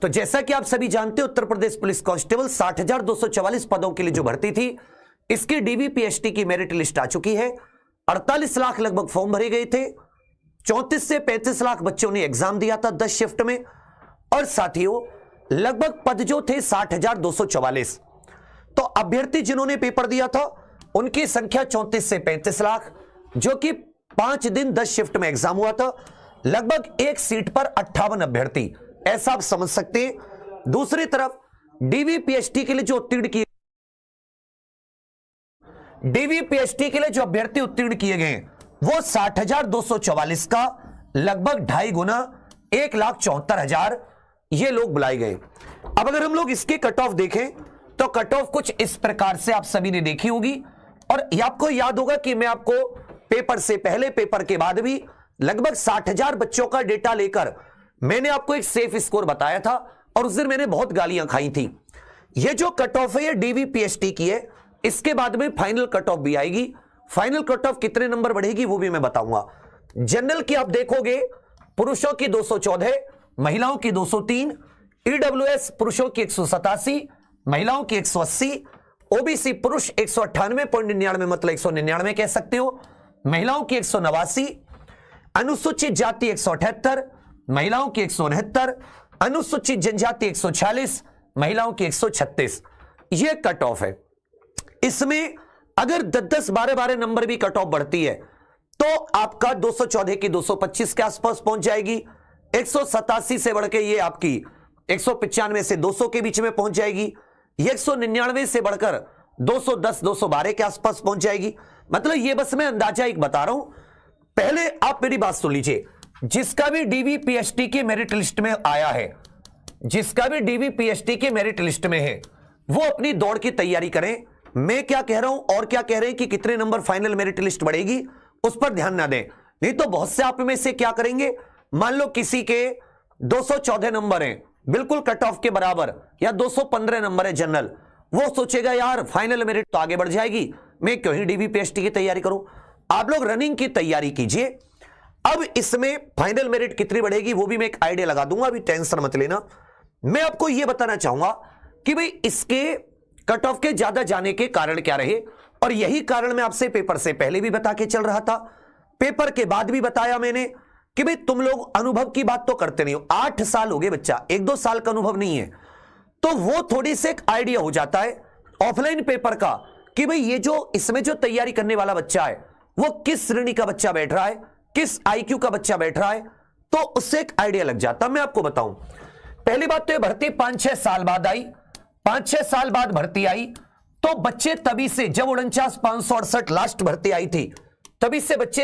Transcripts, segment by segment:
तो जैसा कि आप सभी जानते हैं, उत्तर प्रदेश पुलिस कांस्टेबल 60,244 पदों के लिए जो भर्ती थी, इसकी डीवीपीएसटी की मेरिट लिस्ट आ चुकी है। 48 लाख लगभग फॉर्म भरे गए थे। 34 से 35 लाख बच्चों ने एग्जाम दिया था 10 शिफ्ट में। और साथियों, लगभग पद जो थे 60,244। तो अभ्यर्थी जिन्होंने पेपर दिया था उनकी संख्या 34 से 35 लाख, जो कि 5 दिन 10 शिफ्ट में एग्जाम हुआ था। लगभग एक सीट पर 58 अभ्यर्थी, ऐसा आप समझ सकते हैं। दूसरी तरफ डीवीपीएसटी के लिए जो अभ्यर्थी उत्तीर्ण किए गए वो 60,244 का लगभग 2.5 गुना 1,74,000 ये लोग बुलाए गए। अब अगर हम लोग इसके कट ऑफ देखें तो कट ऑफ कुछ इस प्रकार से आप सभी ने देखी होगी। और आपको याद होगा कि मैं आपको पेपर से पहले, पेपर के बाद भी लगभग 60,000 बच्चों का डेटा लेकर मैंने आपको एक सेफ स्कोर बताया था, और उस दिन मैंने बहुत गालियां खाई थी। ये जो कट ऑफ है ये डीवीपीएसटी की है। इसके बाद में फाइनल कट ऑफ भी आएगी। फाइनल कट ऑफ कितने नंबर बढ़ेगी वो भी मैं बताऊंगा। जनरल की आप देखोगे, पुरुषों की 214, महिलाओं की 203, ईडब्ल्यूएस पुरुषों की 187, महिलाओं की 180, ओबीसी पुरुष 198.99 मतलब 199 कह सकते हो, महिलाओं की 189, अनुसूचित जाति 178, महिलाओं की 169, अनुसूचित जनजाति 146, महिलाओं की 136। यह कट ऑफ है। इसमें अगर 10-10, 12-12 नंबर भी कट ऑफ बढ़ती है तो आपका 214 की 225 के आसपास पहुंच जाएगी। 187 से बढ़ के ये आपकी 195 से 200 के बीच में पहुंच जाएगी। ये 199 से बढ़कर 210, 212 के आसपास पहुंच जाएगी। मतलब ये बस मैं अंदाजा एक बता रहा हूं। पहले आप मेरी बात सुन लीजिए। जिसका भी डीवीपीएसटी के मेरिट लिस्ट में आया है, जिसका भी डीवीपीएसटी के मेरिट लिस्ट में है, वो अपनी दौड़ की तैयारी करें। मैं क्या कह रहा हूं और क्या कह रहे हैं कि कितने नंबर फाइनल मेरिट लिस्ट बढ़ेगी, उस पर ध्यान ना दें। नहीं तो बहुत से आप में से क्या करेंगे, मान लो किसी के 214 नंबर हैं बिल्कुल कट ऑफ के बराबर, या 215 नंबर है जनरल, वो सोचेगा यार फाइनल मेरिट तो आगे बढ़ जाएगी, मैं क्यों ही डीवीपीएसटी की तैयारी करूं। आप लोग रनिंग की तैयारी कीजिए। अब इसमें फाइनल मेरिट कितनी बढ़ेगी वो भी मैं एक आइडिया लगा दूंगा, अभी टेंशन मत लेना। मैं आपको यह बताना चाहूंगा कि भाई इसके कट ऑफ के ज्यादा जाने के कारण क्या रहे, और यही कारण मैं आपसे पेपर से पहले भी बता के चल रहा था, पेपर के बाद भी बताया मैंने कि भाई तुम लोग अनुभव की बात तो करते नहीं हो। 8 साल हो गए बच्चा, 1-2 साल का अनुभव नहीं है, तो वो थोड़ी सी एक आइडिया हो जाता है ऑफलाइन पेपर का कि भाई ये जो इसमें जो तैयारी करने वाला बच्चा है वो किस श्रेणी का बच्चा बैठ रहा है, किस आईक्यू का बच्चा बैठ रहा है, तो उससे एक आइडिया लग जाता। मैं आपको बताऊं, पहली बात तो ये भर्ती 5-6 साल बाद आई। 5-6 साल बाद भर्ती आई तो बच्चे तभी से, जब 49,568 लास्ट भर्ती आई थी, तभी से बच्चे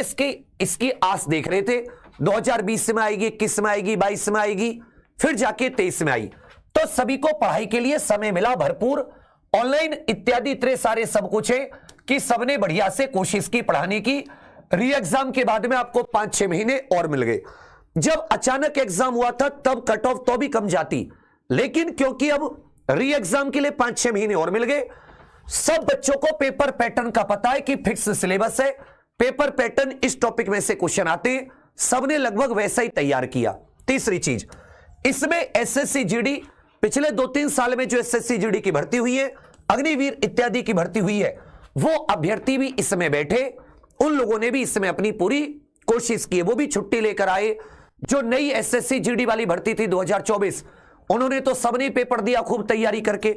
इसकी आस देख रहे थे 2020 में आएगी, 21 में आएगी, 22 में आएगी, फिर जाके 23 में आई। तो सभी को पढ़ाई के लिए समय मिला भरपूर, ऑनलाइन इत्यादि इतने सारे सब कुछ है कि सबने बढ़िया से कोशिश की पढ़ाने की। री एग्जाम के बाद में आपको 5-6 महीने और मिल गए। जब अचानक एग्जाम हुआ था तब कट ऑफ तो भी कम जाती, लेकिन क्योंकि अब री एग्जाम के लिए 5-6 महीने और मिल गए, सब बच्चों को पेपर पैटर्न का पता है कि फिक्स सिलेबस है, पेपर पैटर्न इस टॉपिक में से क्वेश्चन आते हैं, सबने लगभग वैसा ही तैयार किया। तीसरी चीज, इसमें एसएससी जीडी पिछले 2-3 साल में जो एसएससी जीडी की भर्ती हुई है, अग्निवीर इत्यादि की भर्ती हुई है, वो अभ्यर्थी भी इसमें बैठे, उन लोगों ने भी इसमें अपनी पूरी कोशिश की है, वो भी छुट्टी लेकर आए। जो नई एसएससी जीडी वाली भर्ती थी 2024, उन्होंने तो सबने पेपर दिया खूब तैयारी करके।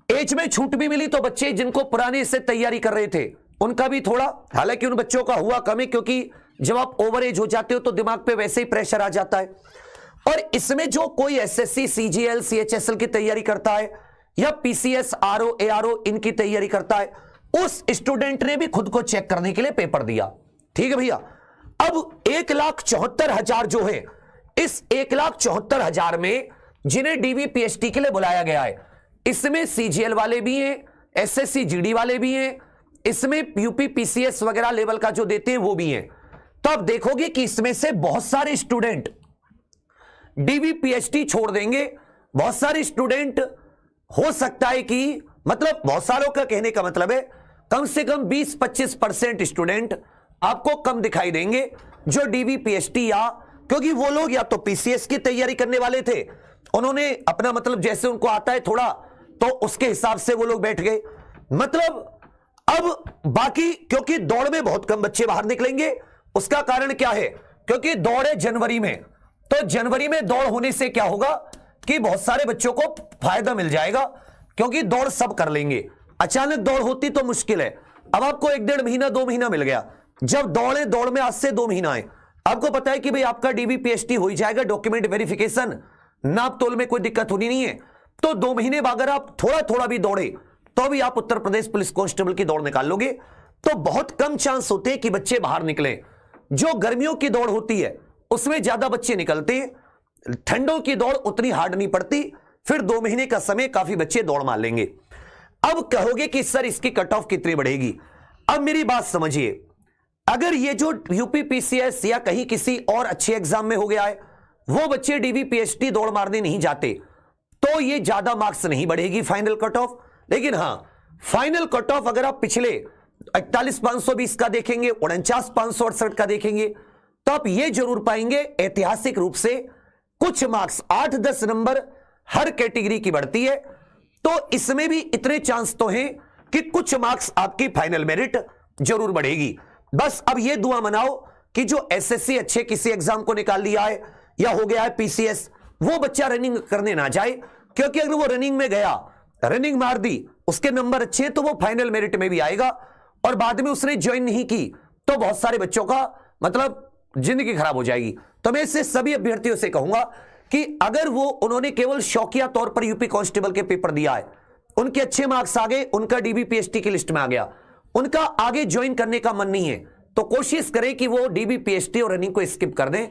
एज में छूट भी मिली तो बच्चे जिनको पुराने से तैयारी कर रहे थे उनका भी थोड़ा, हालांकि उन बच्चों का हुआ कम है, क्योंकि जब आप ओवर एज हो जाते हो तो दिमाग पे वैसे ही प्रेशर आ जाता है। और इसमें जो कोई एसएससी, सीजीएल, सीएचएसएल की तैयारी करता है, या पीसीएस, आरओ, एआरओ इनकी तैयारी करता है, उस स्टूडेंट ने भी खुद को चेक करने के लिए पेपर दिया। ठीक है भैया। अब 1,74,000 जो है, इस 1,74,000 में जिन्हें डीवीपीएसटी के लिए बुलाया गया है, इसमें सीजीएल वाले भी हैं, एसएससी जीडी वाले भी हैं, इसमें यूपी पीसीएस वगैरह लेवल का जो देते हैं वो भी हैं। तो आप देखोगे कि इसमें से बहुत सारे स्टूडेंट डीवीपीएसटी छोड़ देंगे। बहुत सारे स्टूडेंट हो सकता है कि, मतलब बहुत सारों का कहने का मतलब है कम से कम 20-25% स्टूडेंट आपको कम दिखाई देंगे जो डीवीपीएसटी, या क्योंकि वो लोग या तो पीसीएस की तैयारी करने वाले थे उन्होंने अपना मतलब जैसे उनको आता है थोड़ा, तो उसके हिसाब से वो लोग बैठ गए। मतलब अब बाकी, क्योंकि दौड़ में बहुत कम बच्चे बाहर निकलेंगे, उसका कारण क्या है, क्योंकि दौड़ है जनवरी में, तो जनवरी में दौड़ होने से क्या होगा कि बहुत सारे बच्चों को फायदा मिल जाएगा, क्योंकि दौड़ सब कर लेंगे। अचानक दौड़ होती तो मुश्किल है। अब आपको 1-1.5 महीना 2 महीना मिल गया, जब दौड़ में आज से 2 महीना है, आपको पता है कि भाई आपका डीबीपीएसटी हो ही जाएगा, डॉक्यूमेंट वेरिफिकेशन, नाप तोल में कोई दिक्कत होनी नहीं है। तो 2 महीने बाद अगर आप थोड़ा थोड़ा भी दौड़े तो भी आप उत्तर प्रदेश पुलिस कांस्टेबल की दौड़ निकाल लोगे। तो बहुत कम चांस होते हैं कि बच्चे बाहर निकले। जो गर्मियों की दौड़ होती है उसमें ज्यादा बच्चे निकलते हैं, ठंडों की दौड़ उतनी हार्ड नहीं पड़ती, फिर 2 महीने का समय काफी बच्चे दौड़ मार लेंगे। अब कहोगे कि सर इसकी कट ऑफ कितनी बढ़ेगी। अब मेरी बात समझिए, अगर ये जो यूपीपीसीएस या कहीं किसी और अच्छे एग्जाम में हो गया है, वो बच्चे डीबीपीएसटी दौड़ मारने नहीं जाते, तो ये ज्यादा मार्क्स नहीं बढ़ेगी फाइनल कट ऑफ। लेकिन हां, फाइनल कट ऑफ अगर आप पिछले 41,520 का देखेंगे, 49,568 का देखेंगे, तो आप ये जरूर पाएंगे ऐतिहासिक रूप से कुछ मार्क्स 8-10 नंबर हर कैटेगरी की बढ़ती है। तो इसमें भी इतने चांस तो हैं कि कुछ मार्क्स आपकी फाइनल मेरिट जरूर बढ़ेगी। बस अब ये दुआ मनाओ कि जो एसएससी अच्छे किसी एग्जाम को निकाल लिया है या हो गया है पीसीएस, वो बच्चा रनिंग करने ना जाए, क्योंकि अगर वो रनिंग में गया, रनिंग मार दी, उसके नंबर अच्छे हैं, तो वो फाइनल मेरिट में भी आएगा, और बाद में उसने ज्वाइन नहीं की तो बहुत सारे बच्चों का मतलब जिंदगी खराब हो जाएगी। तो मैं इससे सभी अभ्यर्थियों से कहूंगा कि अगर वो उन्होंने केवल शौकिया तौर पर यूपी कांस्टेबल के पेपर दिया है, उनके अच्छे मार्क्स आ गए, उनका डीबीपीएसटी की लिस्ट में आ गया, उनका आगे ज्वाइन करने का मन नहीं है, तो कोशिश करें कि वो डीबीपीएसटी और रनिंग को स्किप कर दें,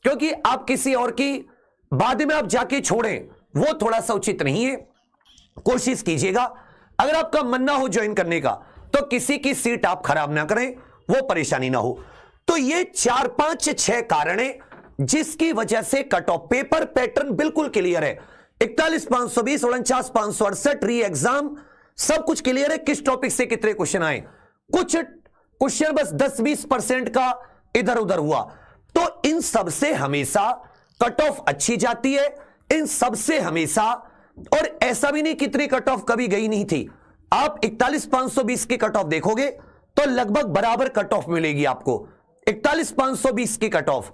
क्योंकि आप किसी और की बाद में आप जाके छोड़ें, वो थोड़ा सा उचित नहीं है। कोशिश कीजिएगा, अगर आपका मन ना हो ज्वाइन करने का, तो किसी की सीट आप खराब ना करें, वो परेशानी ना हो। तो ये 4, 5, 6 कारण है जिसकी वजह से कट ऑफ पेपर पैटर्न बिल्कुल क्लियर है। 41,520, 49,568 री एग्जाम सब कुछ क्लियर है। किस टॉपिक से कितने क्वेश्चन आए, कुछ क्वेश्चन बस 10-20% का इधर उधर हुआ। तो इन सब से हमेशा कट ऑफ अच्छी जाती है, इन सब से हमेशा, और ऐसा भी नहीं कितनी कट ऑफ कभी गई नहीं थी। आप 41,520 की कट ऑफ देखोगे तो लगभग बराबर कट ऑफ मिलेगी आपको, 41,520 की कट ऑफ।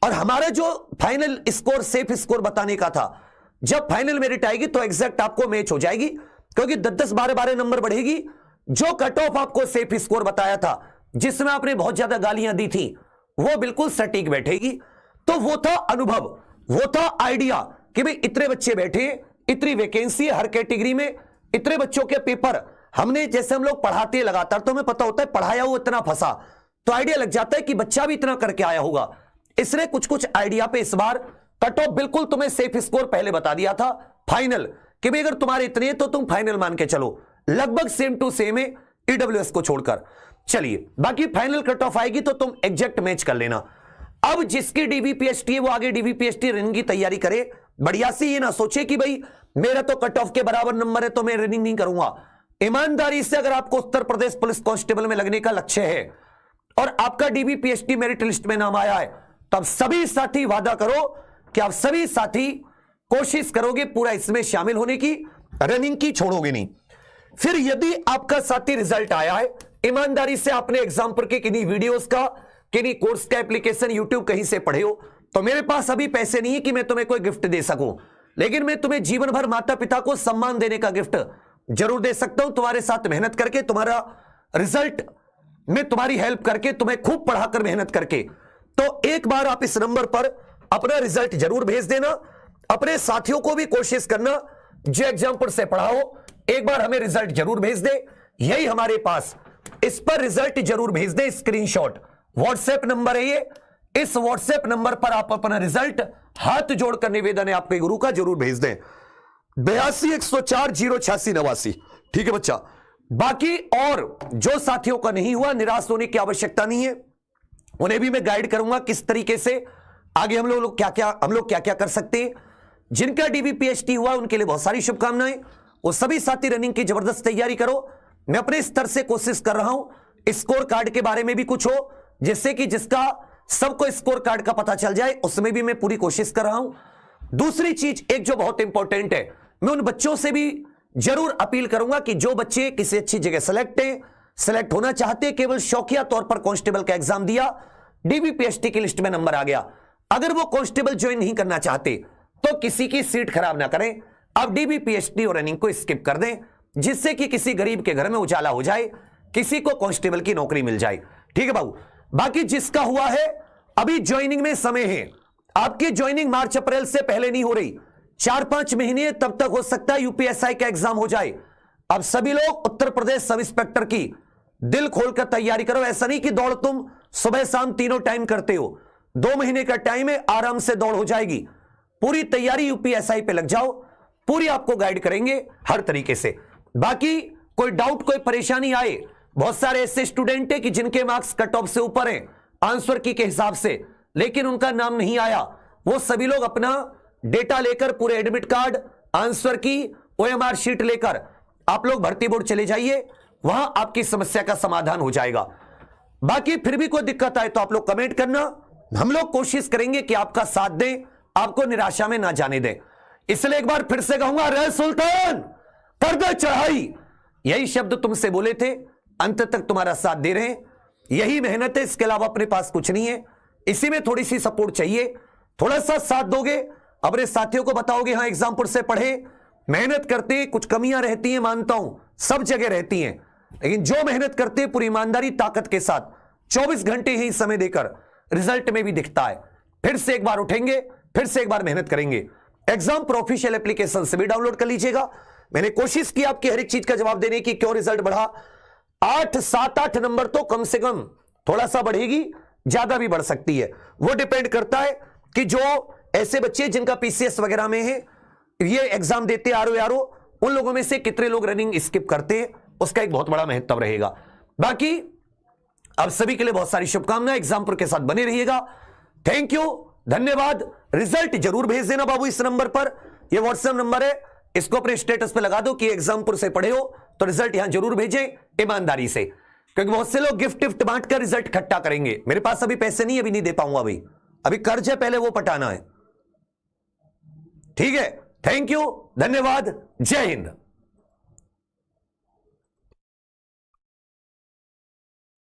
और हमारा जो फाइनल स्कोर, सेफ स्कोर बताने का था, जब फाइनल मेरिट आएगी तो एग्जैक्ट आपको मैच हो जाएगी, क्योंकि 10-10, 12-12 नंबर बढ़ेगी। जो कट ऑफ आपको सेफ स्कोर बताया था, जिसमें आपने बहुत ज्यादा गालियां दी थी, वो बिल्कुल सटीक बैठेगी। तो वो था अनुभव, वो था आइडिया कि भाई इतने बच्चे बैठे, इतनी वैकेंसी है हर कैटेगरी में, इतने बच्चों के पेपर हमने, जैसे हम लोग पढ़ाते हैं लगातार, तो हमें पता होता है पढ़ाया वो इतना फंसा, तो आइडिया लग जाता है कि बच्चा भी इतना करके आया होगा। इसने कुछ आइडिया पे इस बार कट ऑफ बिल्कुल तुम्हें सेफ स्कोर पहले बता दिया था फाइनल, कि भाई अगर तुम्हारे इतने तो तुम फाइनल मान के चलो, लगभग सेम टू सेम है ईडब्ल्यूएस को छोड़कर। चलिए, बाकी फाइनल कट ऑफ आएगी तो तुम एग्जैक्ट मैच कर लेना। अब जिसकी डीबीपीएसटी है वो आगे डीबीपीएसटी रनिंग की तैयारी करे, बढ़िया से, ये ना सोचे कि भाई मेरा तो कट ऑफ के बराबर नंबर है तो मैं रनिंग नहीं करूंगा। ईमानदारी से अगर आपको उत्तर प्रदेश पुलिस कांस्टेबल में लगने का लक्ष्य है और आपका डीबीपीएसटी मेरिट लिस्ट में नाम आया है, तब सभी साथी वादा करो कि आप सभी साथी कोशिश करोगे पूरा इसमें शामिल होने की, रनिंग की छोड़ोगे नहीं। फिर यदि आपका साथी रिजल्ट आया है, ईमानदारी से आपने एग्जाम पर के किन्हीं वीडियोस का, किन्हीं कोर्स का एप्लीकेशन यूट्यूब कहीं से पढ़े हो, तो मेरे पास अभी पैसे नहीं है कि मैं तुम्हें कोई गिफ्ट दे सकूं, लेकिन मैं तुम्हें जीवन भर माता पिता को सम्मान देने का गिफ्ट जरूर दे सकता हूं। तुम्हारे साथ मेहनत करके, तुम्हारा रिजल्ट में तुम्हारी हेल्प करके, तुम्हें खूब पढ़ाकर मेहनत करके। तो एक बार आप इस नंबर पर अपना रिजल्ट जरूर भेज देना। अपने साथियों को भी कोशिश करना जो एग्जाम पर से पढ़ाओ, एक बार हमें रिजल्ट जरूर भेज दे, यही हमारे पास, इस पर रिजल्ट जरूर भेज दे, स्क्रीनशॉट व्हाट्सएप नंबर है ये, इस व्हाट्सएप नंबर पर आप अपना रिजल्ट हाथ जोड़कर निवेदन है आपके गुरु का जरूर भेज दें। 82-104-086-89। ठीक है बच्चा। बाकी और जो साथियों का नहीं हुआ, निराश होने की आवश्यकता नहीं है, उन्हें भी मैं गाइड करूंगा किस तरीके से आगे हम लोग क्या क्या कर सकते हैं। जिनका डीबीपीएसटी हुआ उनके लिए बहुत सारी शुभकामनाएं। वो सभी साथी रनिंग की जबरदस्त तैयारी करो। मैं अपने स्तर से कोशिश कर रहा हूं स्कोर कार्ड के बारे में भी कुछ हो, जिससे कि जिसका सबको स्कोर कार्ड का पता चल जाए, उसमें भी मैं पूरी कोशिश कर रहा हूं। दूसरी चीज एक जो बहुत इंपॉर्टेंट है, मैं उन बच्चों से भी जरूर अपील करूंगा कि जो बच्चे किसी अच्छी जगह सेलेक्ट होना चाहते हैं, केवल शौकिया तौर पर कांस्टेबल का एग्जाम दिया, डीबीपीएसटी की लिस्ट में नंबर आ गया, अगर वो कांस्टेबल ज्वाइन नहीं करना चाहते तो किसी की सीट खराब ना करें, अब डीबीपीएसटी और रनिंग को स्किप कर दें, जिससे कि किसी गरीब के घर में उजाला हो जाए, किसी को कांस्टेबल की नौकरी मिल जाए। ठीक है बाबू। बाकी जिसका हुआ है अभी ज्वाइनिंग में समय है, आपकी ज्वाइनिंग मार्च अप्रैल से पहले नहीं हो रही, 4-5 महीने तब तक हो सकता है यूपीएसआई का एग्जाम हो जाए। अब सभी लोग उत्तर प्रदेश सब इंस्पेक्टर की दिल खोलकर तैयारी करो। ऐसा नहीं कि दौड़ तुम सुबह शाम तीनों टाइम करते हो, 2 महीने का टाइम है, आराम से दौड़ हो जाएगी। पूरी तैयारी यूपीएसआई पे लग जाओ, पूरी आपको गाइड करेंगे हर तरीके से। बाकी कोई डाउट कोई परेशानी आए, बहुत सारे ऐसे स्टूडेंट हैं कि जिनके मार्क्स कट ऑफ से ऊपर हैं आंसर की के हिसाब से, लेकिन उनका नाम नहीं आया, वो सभी लोग अपना डेटा लेकर पूरे एडमिट कार्ड, आंसर की, ओएमआर शीट लेकर आप लोग भर्ती बोर्ड चले जाइए, वहां आपकी समस्या का समाधान हो जाएगा। बाकी फिर भी कोई दिक्कत आए तो आप लोग कमेंट करना, हम लोग कोशिश करेंगे कि आपका साथ दें, आपको निराशा में ना जाने दें। इसलिए एक बार फिर से कहूंगा, रे सुल्तान कर दे चढ़ाई, यही शब्द तुमसे बोले थे, अंत तक तुम्हारा साथ दे रहे हैं, यही मेहनत है, इसके अलावा अपने पास कुछ नहीं है। इसी में थोड़ी सी सपोर्ट चाहिए, थोड़ा सा साथ दोगे, अपने साथियों को बताओगे हाँ एग्जामपुर से पढ़े, मेहनत करते हैं, कुछ कमियां रहती हैं मानता हूं, सब जगह रहती हैं, लेकिन जो मेहनत करते हैं पूरी ईमानदारी ताकत के साथ 24 घंटे ही समय देकर, रिजल्ट में भी दिखता है। फिर से एक बार उठेंगे, फिर से एक बार मेहनत करेंगे। एग्जाम प्रो ऑफिशियल एप्लीकेशन से भी डाउनलोड कर लीजिएगा। मैंने कोशिश की आपकी हर एक चीज का जवाब देने की, क्यों रिजल्ट बढ़ा, 7-8 नंबर तो कम से कम, थोड़ा सा बढ़ेगी, ज्यादा भी बढ़ सकती है, वो डिपेंड करता है कि जो ऐसे बच्चे जिनका पीसीएस वगैरह में है, ये एग्जाम देते आरो उन लोगों में से कितने लोग रनिंग स्किप करते हैं, उसका एक बहुत बड़ा महत्व रहेगा। बाकी अब सभी के लिए बहुत सारी शुभकामनाएं, एग्जामपुर के साथ बने रहिएगा। थैंक यू, धन्यवाद। रिजल्ट जरूर भेज देना बाबू इस नंबर पर, यह व्हाट्सएप नंबर है, इसको अपने स्टेटस पे लगा दो कि एग्जामपुर से पढ़े हो तो रिजल्ट यहां जरूर भेजें ईमानदारी से, क्योंकि बहुत से लोग गिफ्ट बांटकर रिजल्ट इकट्ठा करेंगे। मेरे पास अभी पैसे नहीं, अभी नहीं दे पाऊंगा, अभी कर्ज है, पहले वो पटाना है। ठीक है, थैंक यू, धन्यवाद, जय हिंद।